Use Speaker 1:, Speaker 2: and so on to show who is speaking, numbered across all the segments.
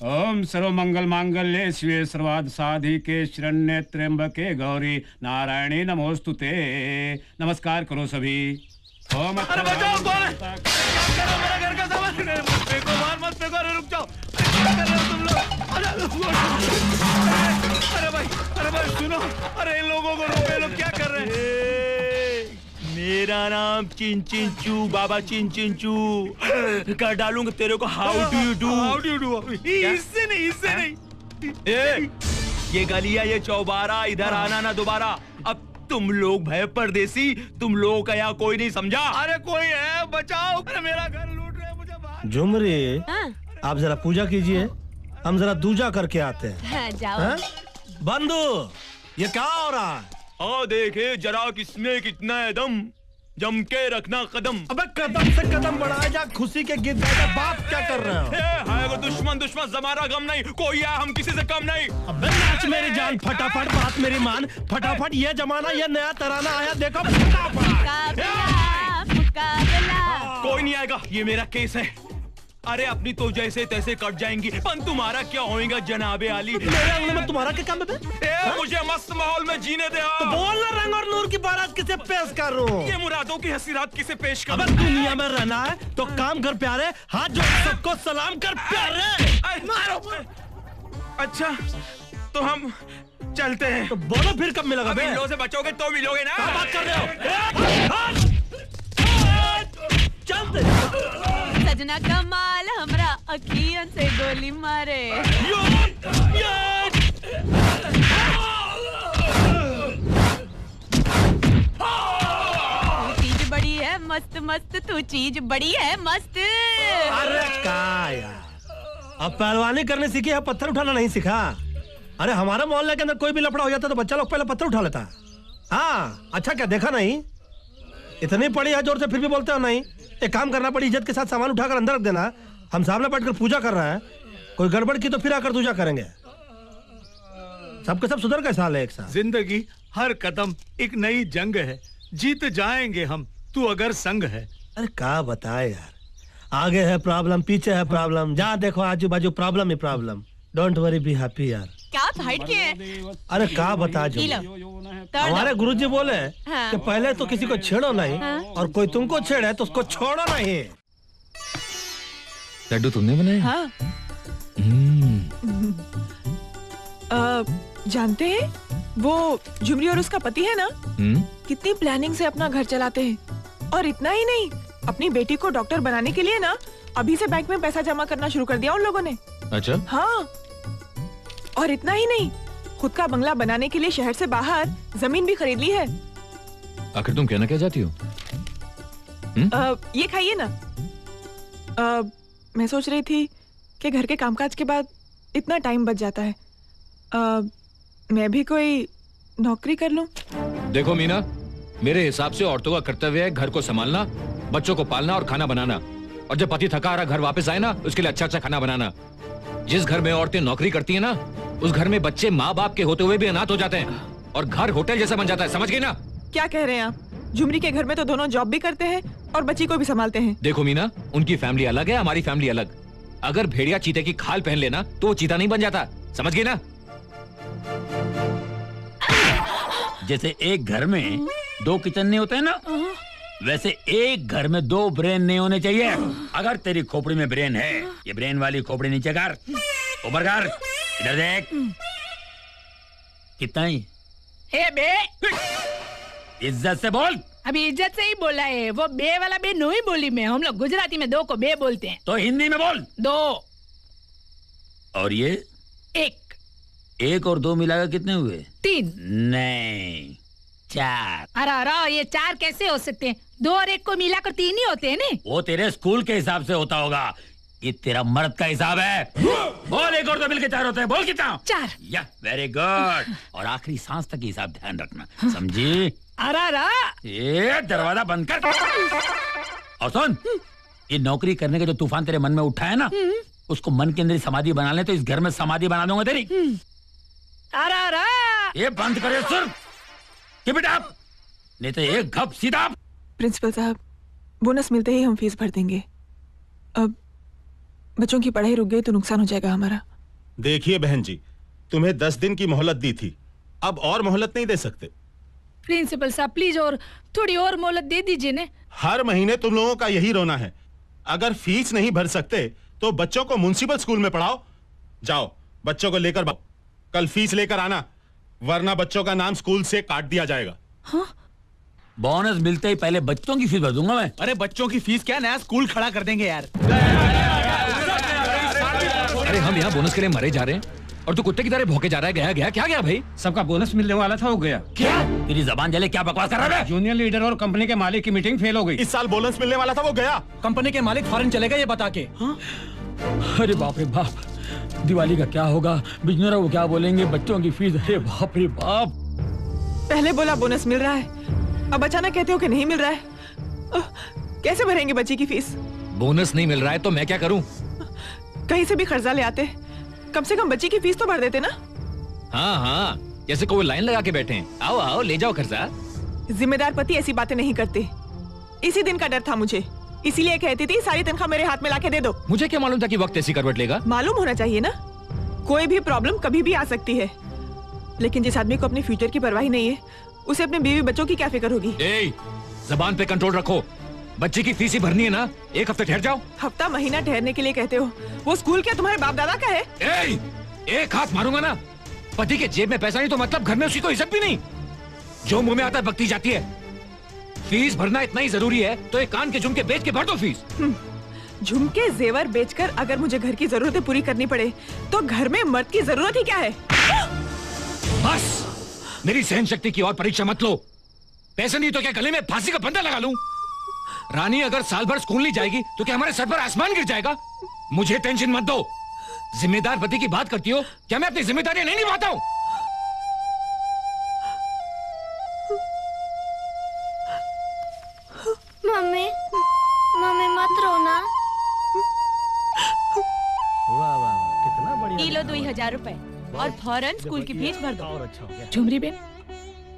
Speaker 1: ओम सर्वमंगल मांगल्ये शिवे सर्वार्थ साधिके शरण्ये त्र्यंबके गौरी नारायणी नमोस्तुते। नमस्कार करो सभी। ओम
Speaker 2: अरे बचाओ, कौन है? मेरा घर का सामान फेंको, मार मत फेंको, अरे रुक जाओ। क्या कर रहे हो तुम लोग? अरे भाई सुनो, अरे इन लोगों को रोको, लोग क्या कर रहे हैं? मेरा नाम चिन चिन चू, बाबा चिन चिन चू। कर डालूंगा तेरे को। How do do? इससे नहीं। ये गलिया, ये चौबारा, इधर आना ना दोबारा। अब तुम लोग भय परदेसी, तुम लोगों का यहाँ कोई नहीं समझा। अरे कोई है, बचाओ। अरे मेरा घर लूट रहे हैं, मुझे बाहर।
Speaker 3: झुमरी, आप जरा पूजा कीजिए, हम जरा दूजा करके आते हैं।
Speaker 4: हाँ, जाओ।
Speaker 3: बंधु, ये क्या हो रहा है?
Speaker 2: हाँ देखे जरा किसमें कितना है दम, जम के रखना कदम।
Speaker 3: अबे कदम से कदम बढ़ाए जा, खुशी के गीत गाए। बात क्या कर रहे हो?
Speaker 2: है दुश्मन जमाना गम नहीं, कोई है हम किसी से कम नहीं।
Speaker 3: अबे नाच मेरी जान, फटाफट बात मेरी मान, फटाफट। ये जमाना, ये नया तराना आया, देखो फटाफट।
Speaker 2: कोई नहीं आएगा, ये मेरा केस है। अरे अपनी तो जैसे तैसे कट जाएंगी, पर तुम्हारा क्या होएगा जनाबे आली?
Speaker 3: मेरे अंगने में तुम्हारा क्या काम है?
Speaker 2: मुझे मस्त माहौल में जीने दे।
Speaker 3: तो बोल ना, रंग और नूर की बारात किसे पेश करूं?
Speaker 2: ये मुरादों की हसीरात किसे पेश करूं?
Speaker 3: अबे दुनिया में रहना है तो काम कर प्यारे, हाथ जोड़ सबको सलाम कर प्यारे।
Speaker 2: मारो। अच्छा तो हम चलते हैं।
Speaker 3: तो बोलो फिर कब मिलेगा?
Speaker 2: बिल्लो से बचोगे तो मिलोगे ना।
Speaker 3: क्या बात कर रहे हो? चलते।
Speaker 4: सजना कमाल हमरा अखियन से गोली मारे। चीज बड़ी है मस्त मस्त, तू चीज बड़ी है मस्त।
Speaker 3: अरे का यार, अब पहलवानी करने सीखी है, पत्थर उठाना नहीं सीखा। अरे हमारे मोहल्ले के अंदर कोई भी लफड़ा हो जाता तो बच्चा लोग पहले पत्थर उठा लेता। हाँ अच्छा, क्या देखा नहीं? इतनी पड़ी है जोर से फिर भी बोलते हो नहीं। एक काम करना पड़ी, इज्जत के साथ सामान उठाकर अंदर रख देना। हम सामने बैठकर पूजा कर रहे हैं, कोई गड़बड़ की तो फिर आकर पूजा करेंगे। सबके सब सुधर के साल है एक साथ।
Speaker 5: जिंदगी हर कदम एक नई जंग है, जीत जाएंगे हम, तू अगर संग है।
Speaker 3: अरे क्या बताए यार, आगे है प्रॉब्लम, पीछे है प्रॉब्लम, जहाँ देखो आजू बाजू problem he problem. Don't worry, be happy यार।
Speaker 4: क्या हाइट के है?
Speaker 3: अरे क्या बता जो, हमारे गुरुजी बोले कि पहले तो किसी को छेड़ो नहीं, और कोई तुमको छेड़े तो उसको छोड़ो नहीं।
Speaker 6: लड्डू तुमने बनाए?
Speaker 7: हाँ। जानते हैं वो झुमरी और उसका पति है ना, कितनी प्लानिंग से अपना घर चलाते हैं। और इतना ही नहीं, अपनी बेटी को डॉक्टर बनाने के लिए ना अभी से बैंक में पैसा जमा करना शुरू कर दिया उन लोगों ने।
Speaker 6: अच्छा।
Speaker 7: हाँ, और इतना ही नहीं, खुद का बंगला बनाने के लिए शहर से बाहर जमीन भी खरीद ली है।
Speaker 6: आखिर तुम कहना क्या चाहती हो?
Speaker 7: ये खाइए ना। मैं सोच रही थी कि घर के कामकाज के बाद इतना टाइम बच जाता है, मैं भी कोई नौकरी कर लूं।
Speaker 6: देखो मीना, मेरे हिसाब से औरतों का कर्तव्य है घर को संभालना, बच्चों को पालना और खाना बनाना। और जब पति थका हारा घर वापस आए ना, उसके लिए अच्छा अच्छा खाना बनाना। जिस घर में औरतें नौकरी करती हैं ना, उस घर में बच्चे माँ बाप के होते हुए भी अनाथ हो जाते हैं और घर होटल जैसा बन जाता है। समझ गई ना?
Speaker 7: क्या कह रहे हैं आप? झुमरी के घर में तो दोनों जॉब भी करते हैं और बच्ची को भी संभालते हैं।
Speaker 6: देखो मीना, उनकी फैमिली अलग है, हमारी फैमिली अलग। अगर भेड़िया चीते की खाल पहन लेना तो वो चीता नहीं बन जाता। समझ गई ना?
Speaker 8: जैसे एक घर में दो किचन नहीं होते हैं ना, वैसे एक घर में दो ब्रेन नहीं होने चाहिए। अगर तेरी खोपड़ी में ब्रेन है, ये ब्रेन वाली खोपड़ी नीचे कर, ऊपर कर, इधर देख। कितना ही?
Speaker 9: ए बे,
Speaker 8: इज्जत से बोल।
Speaker 9: अभी इज्जत से ही बोला है, वो बे वाला बे नो ही बोली में। हम लोग गुजराती में दो को बे बोलते हैं।
Speaker 8: तो हिंदी में बोल।
Speaker 9: दो।
Speaker 8: और ये?
Speaker 9: एक।
Speaker 8: एक और दो मिलाकर कितने हुए?
Speaker 9: 3।
Speaker 8: नहीं, 4।
Speaker 9: अरे ये 4 कैसे हो सकते हैं? 2 और 1 को मिलाकर 3 ही होते हैं ना?
Speaker 8: वो तेरे स्कूल के हिसाब से होता होगा, ये तेरा मर्द का हिसाब है। बोल, एक और दो मिलकर 4 होते हैं। बोल कितना?
Speaker 9: 4।
Speaker 8: या वेरी गुड। और आखिरी सांस तक हिसाब ध्यान रखना, समझी? ये दरवाजा बंद कर। और सुन, ये नौकरी करने का जो तूफान तेरे मन में उठा है ना, उसको मन के अंदर समाधि बना ले, तो इस घर में समाधि बना दूंगा तेरी। ये बंद करे सुन, कीप इट अप, नहीं तो एक घप सीधा।
Speaker 7: प्रिंसिपल साहब, बोनस मिलते ही हम फीस भर देंगे। अब बच्चों की पढ़ाई रुक गई तो नुकसान हो जाएगा हमारा।
Speaker 10: देखिए बहन जी, तुम्हें 10 दिन की मोहलत दी थी, अब और मोहलत नहीं दे सकते।
Speaker 9: प्रिंसिपल साहब प्लीज और थोड़ी और मोहलत दे दीजिए ने।
Speaker 10: हर महीने तुम लोगों का यही रोना है। अगर फीस नहीं भर सकते तो बच्चों को म्युनिसिपल स्कूल में पढ़ाओ। जाओ बच्चों को लेकर कल फीस लेकर आना, वरना बच्चों का नाम स्कूल से काट दिया जाएगा।
Speaker 8: हाँ? बोनस मिलते ही पहले बच्चों की फीस भर दूंगा मैं।
Speaker 2: अरे बच्चों की फीस क्या, नया स्कूल खड़ा कर देंगे यार।
Speaker 6: अरे हम यहाँ बोनस के लिए मरे जा रहे हैं और तू कुत्ते की तरह भौंके जा रहा है। गया गया क्या गया भाई?
Speaker 1: सबका बोनस मिलने वाला था, हो गया।
Speaker 8: क्या तेरी जबान जले, क्या बकवास कर रहा है?
Speaker 1: जूनियर लीडर और कंपनी के मालिक की मीटिंग फेल हो गई।
Speaker 10: इस साल बोनस मिलने वाला था, वो गया।
Speaker 2: कंपनी के मालिक फॉरेन चले गए ये बता के। हाँ?
Speaker 8: अरे बाप रे बाप, दिवाली का क्या होगा, बिजनेस वो क्या बोलेंगे, बच्चों की फीस, अरे बाप रे बाप।
Speaker 7: पहले बोला बोनस मिल रहा है, अब अचानक कहते हो कि नहीं मिल रहा है। कैसे भरेंगे बच्ची की फीस?
Speaker 6: बोनस नहीं मिल रहा है तो मैं क्या करूं?
Speaker 7: कहीं से भी कर्जा ले आते, कम से कम बच्ची की फीस तो भर देते ना।
Speaker 6: हाँ हाँ, जैसे कोई लाइन लगा के बैठे हैं। आओ आओ ले जाओ कर्जा।
Speaker 7: जिम्मेदार पति ऐसी बातें नहीं करते। इसी दिन का डर था मुझे, इसीलिए कहती थी सारी तनख्वाह मेरे हाथ में लाके दे दो।
Speaker 6: मुझे क्या मालूम था कि वक्त ऐसी करवट लेगा।
Speaker 7: मालूम होना चाहिए ना, कोई भी प्रॉब्लम कभी भी आ सकती है। लेकिन जिस आदमी को अपने फ्यूचर की परवाह नहीं है, उसे अपने बीवी बच्चों की क्या फिक्र होगी।
Speaker 6: जबान पे कंट्रोल रखो। बच्चे की फीस ही भरनी है ना, एक हफ्ते ठहर जाओ।
Speaker 7: हफ्ता महीना ठहरने के लिए कहते हो, वो स्कूल क्या तुम्हारे बाप दादा का है?
Speaker 6: एक हाथ मारूंगा ना। पति के जेब में पैसा नहीं तो मतलब घर में उसकी कोई इज्जत भी नहीं। जो मुंह में आता है बकती जाती है। फीस भरना इतना ही जरूरी है तो एक कान के झुमके बेच के भर दो फीस।
Speaker 7: झुमके जेवर बेचकर अगर मुझे घर की जरूरतें पूरी करनी पड़े तो घर में मर्द की जरूरत ही क्या है?
Speaker 6: बस मेरी सहन शक्ति की और परीक्षा मत लो। पैसे नहीं तो क्या गले में फांसी का फंदा लगा लूं? रानी अगर साल भर स्कूल नहीं जाएगी तो क्या हमारे सर पर आसमान गिर जाएगा? मुझे टेंशन मत दो। जिम्मेदार पति की बात करती हो, क्या मैं अपनी जिम्मेदारियां नहीं निभाता हूं?
Speaker 11: मम्मी मम्मी मत रोना।
Speaker 3: वाह वाह, कितना बढ़िया।
Speaker 4: ये लो 2000 रुपए और फौरन स्कूल की फीस भर दो।
Speaker 9: झुमरी बेन,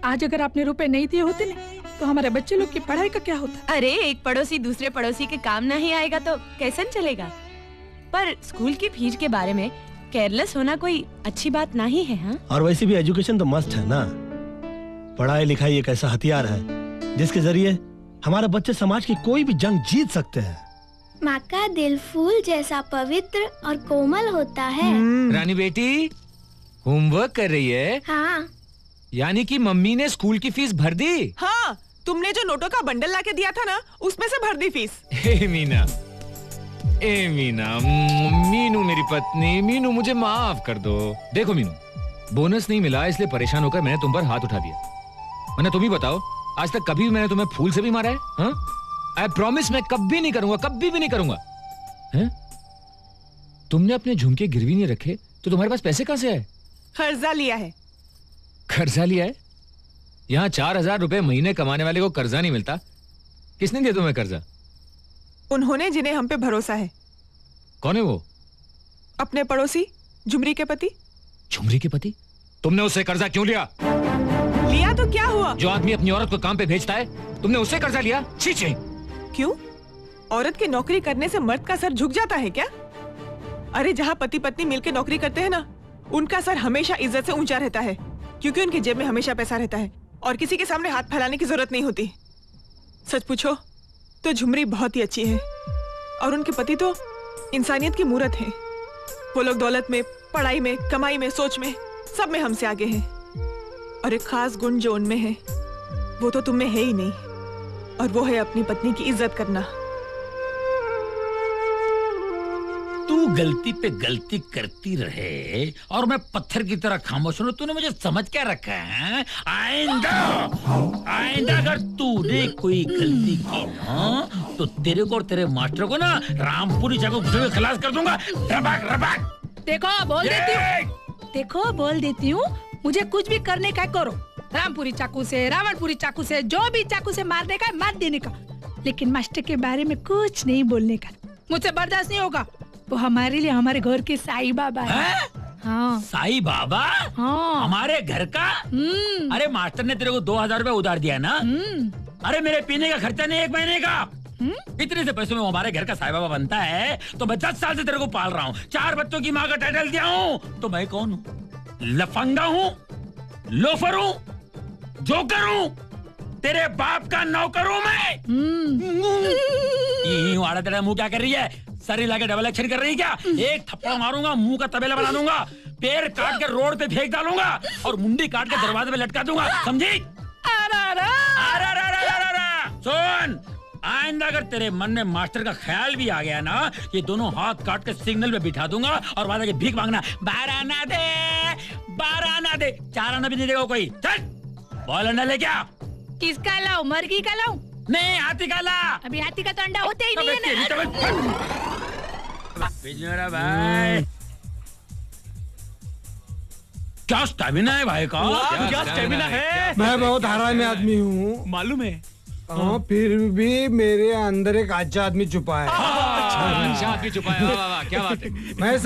Speaker 9: आज अगर आपने रुपए नहीं दिए होते ना तो हमारे बच्चे लोग की पढ़ाई का क्या होता?
Speaker 4: अरे एक पड़ोसी दूसरे पड़ोसी के काम नहीं आएगा तो कैसे चलेगा? पर स्कूल की फीस के बारे में केयरलेस होना कोई अच्छी बात नहीं है। हाँ?
Speaker 3: और वैसे भी एजुकेशन तो मस्ट है ना। पढ़ाई लिखाई एक ऐसा हथियार है जिसके जरिए हमारे बच्चे समाज की कोई भी जंग जीत सकते हैं।
Speaker 11: माँ का दिल फूल जैसा पवित्र और कोमल होता है।
Speaker 6: रानी बेटी होमवर्क कर रही है?
Speaker 11: हाँ।
Speaker 6: यानी कि मम्मी ने स्कूल की फीस भर दी?
Speaker 7: हाँ, तुमने जो नोटों का बंडल लाके दिया था ना, उसमें से भर दी फीस।
Speaker 6: मीना, मीनू मेरी पत्नी, मीनू मुझे माफ कर दो। देखो मीनू, बोनस नहीं मिला इसलिए परेशान होकर मैंने तुम पर हाथ उठा दिया। मैंने तुम ही बताओ, आज तक कभी मैंने तुम्हें फूल से भी मारा है? हाँ? आई प्रॉमिस मैं कभी नहीं करूंगा, कभी भी नहीं करूंगा। हैं? तुमने अपने झुमके गिरवी नहीं रखे तो तुम्हारे पास पैसे कहां से आए?
Speaker 7: कर्जा लिया है।
Speaker 6: कर्जा लिया है? यहाँ 4000 रुपए महीने कमाने वाले को कर्जा नहीं मिलता। किसने दिया तुम्हें कर्जा?
Speaker 7: उन्होंने जिन्हें हम पे भरोसा है।
Speaker 6: कौन है वो?
Speaker 7: अपने पड़ोसी झुमरी के पति।
Speaker 6: झुमरी के पति? तुमने उससे कर्जा क्यों लिया?
Speaker 7: लिया तो क्या हुआ?
Speaker 6: जो आदमी अपनी औरत को काम पे भेजता है, तुमने उससे कर्जा लिया? छी छी।
Speaker 7: क्यों? औरत की नौकरी करने से मर्द का सर झुक जाता है क्या? अरे जहाँ पति पत्नी मिलकर नौकरी करते हैं ना, उनका सर हमेशा इज्जत से ऊंचा रहता है, क्योंकि उनकी जेब में हमेशा पैसा रहता है और किसी के सामने हाथ फैलाने की जरूरत नहीं होती। सच पूछो तो झुमरी बहुत ही अच्छी है और उनके पति तो इंसानियत की मूरत है। वो लोग दौलत में, पढ़ाई में, कमाई में, सोच में, सब में हमसे आगे हैं। और एक खास गुण जो उनमें है वो तो तुम में है ही नहीं, और वो है अपनी पत्नी की इज्जत करना।
Speaker 8: तू गलती पे गलती करती रहे और मैं पत्थर की तरह खामोश हूं। तूने मुझे समझ क्या रखा है? आइंदा अगर तूने कोई गलती की ना तो तेरे को और तेरे मास्टर को ना रामपुरी चाकू से खलास कर दूंगा। रबाक रबाक।
Speaker 9: देखो बोल देती हूँ, मुझे कुछ भी करने का करो। रामपुरी चाकू से, रावणपुरी चाकू से, जो भी चाकू से मारने का मार देने का, लेकिन मास्टर के बारे में कुछ नहीं बोलने का। मुझसे बर्दाश्त नहीं होगा। वो हमारे लिए हमारे घर के साईं बाबा है। हाँ।
Speaker 8: साईं बाबा?
Speaker 9: हाँ।
Speaker 8: हमारे घर का? अरे मास्टर ने तेरे को 2000 रुपए उधार दिया ना? अरे मेरे पीने का खर्चा नहीं 1 महीने का। इतने से पैसों में हमारे घर का साई बाबा बनता है तो मैं 10 साल से तेरे को पाल रहा हूँ, 4 बच्चों की माँ का टाइटल दिया हूँ, तो मैं कौन हूँ? लफंगा हूँ, लोफर हूँ, जोकर हूँ, तेरे बाप का नौकर हूँ मैं। आड़ा तेरा मुंह क्या कर रही है? सर हिला के डबल एक्शन कर रही है क्या? एक थप्पड़ मारूंगा, मुंह का तबेला बना दूंगा, पैर काट के रोड पे फेंक डालूंगा और मुंडी काट के दरवाजे पे लटका दूंगा, समझी? सुन, आइंदा अगर तेरे मन में मास्टर का ख्याल भी आ गया ना, ये दोनों हाथ काट के सिग्नल पे बिठा दूंगा और वादा के भीख मांगना, 12 आना दे, 12 आना दे, 4 आना भी नहीं देगा कोई। चल बॉल अंडा ले क्या?
Speaker 9: किसका लाऊं? मर्गी का लाऊं?
Speaker 8: नहीं, हाथी का ला।
Speaker 9: अभी हाथी का तो अंडा होते ही नहीं है ना।
Speaker 8: बिजनोरा भाई, क्या स्टैमिना है भाई का?
Speaker 2: क्या स्टेमिना है?
Speaker 12: मैं बहुत हरामी आदमी हूँ,
Speaker 2: मालूम है।
Speaker 12: हाँ, फिर भी मेरे अंदर एक अच्छा आदमी छुपा है।
Speaker 6: अच्छा आदमी छुपा है, वाह वाह वाह, क्या बात है।
Speaker 12: मैं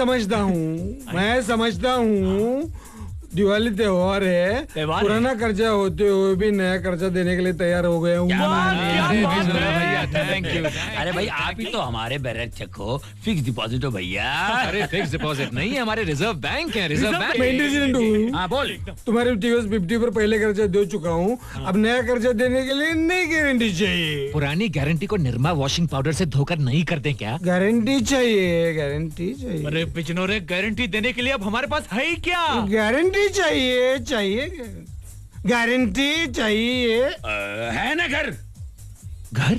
Speaker 12: समझता हूँ दिवाली त्योहार है, पुराना कर्जा होते हुए भी नया कर्जा देने के लिए तैयार हो गए हूँ।
Speaker 8: Thank you. अरे भाई आप ही तो हमारे बैरक हो, फिक्स डिपॉजिट हो भैया।
Speaker 6: अरे फिक्स डिपॉजिट नहीं, हमारे रिजर्व बैंक है, रिजर्व बैंक।
Speaker 12: मैं इंटेलिजेंट हूँ।
Speaker 8: हाँ बोल।
Speaker 12: तुम्हारे टीवीएस 50 पर पहले कर्जा दे चुका हूँ, अब नया कर्जा देने के लिए नई गारंटी चाहिए।
Speaker 6: पुरानी गारंटी को निरमा वॉशिंग पाउडर से धोकर नहीं करते क्या?
Speaker 12: गारंटी चाहिए, गारंटी चाहिए।
Speaker 2: अरे बिजनोरे, गारंटी देने के लिए अब हमारे पास है ही क्या?
Speaker 12: गारंटी चाहिए गारंटी चाहिए।
Speaker 8: है ना घर?
Speaker 2: घर?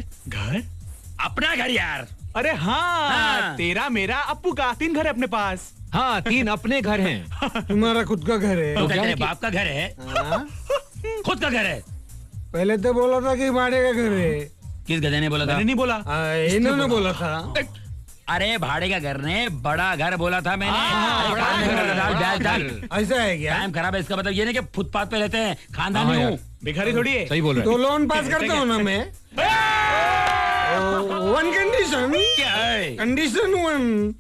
Speaker 8: अपना घर यार।
Speaker 2: अरे हाँ,
Speaker 8: हाँ।
Speaker 2: तेरा मेरा अप्पू का 3 घर है अपने पास।
Speaker 6: हाँ, 3 अपने घर हैं।
Speaker 12: तुम्हारा खुद का घर है?
Speaker 8: तो तेरे बाप का घर है? खुद का घर है?
Speaker 12: पहले तो बोला था कि भाड़े का घर है।
Speaker 8: किस गधे ने बोला था?
Speaker 2: मैंने नहीं बोला,
Speaker 12: इन्होंने बोला था।
Speaker 8: अरे भाड़े का घर ने बड़ा घर बोला था मैंने। अरे काम नहीं करता, डाल ब्याज डाल।
Speaker 12: ऐसा है क्या?
Speaker 8: टाइम खराब है, इसका मतलब ये नहीं कि फुटपाथ पे रहते हैं, खानदानी हूँ।
Speaker 2: भिखारी थोड़ी है।
Speaker 6: सही बोल रहे
Speaker 12: तो लोन पास करता हूँ ना मैं। One condition.
Speaker 8: क्या है?
Speaker 12: कंडीशन 1,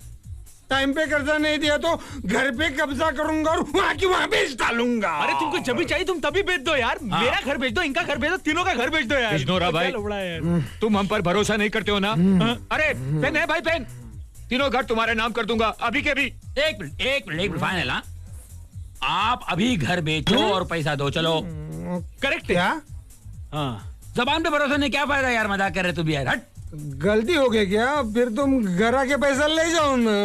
Speaker 12: टाइम पे कर्जा नहीं दिया तो घर पे कब्जा करूंगा और वहाँ की वहाँ बेच डालूंगा।
Speaker 2: अरे तुमको जब भी चाहिए तुम तभी बेच दो यार। मेरा घर बेच दो, इनका घर बेच दो, तीनों का घर बेच दो यार।
Speaker 6: बिजनोरा भाई, तुम हम पर भरोसा नहीं करते हो ना? अरे पेन है भाई, पेन। तीनों घर तुम्हारे नाम कर दूंगा अभी के अभी।
Speaker 8: एक मिनट फाइनल। हाँ, आप अभी घर बेचो और पैसा दो, चलो।
Speaker 2: करेक्ट
Speaker 12: क्या?
Speaker 2: हाँ,
Speaker 8: जबान पे भरोसा नहीं, क्या फायदा यार, मजाक कर रहे तू भी यार। हट।
Speaker 12: गलती हो गई क्या? फिर तुम घर आके पैसा ले जाओ ना।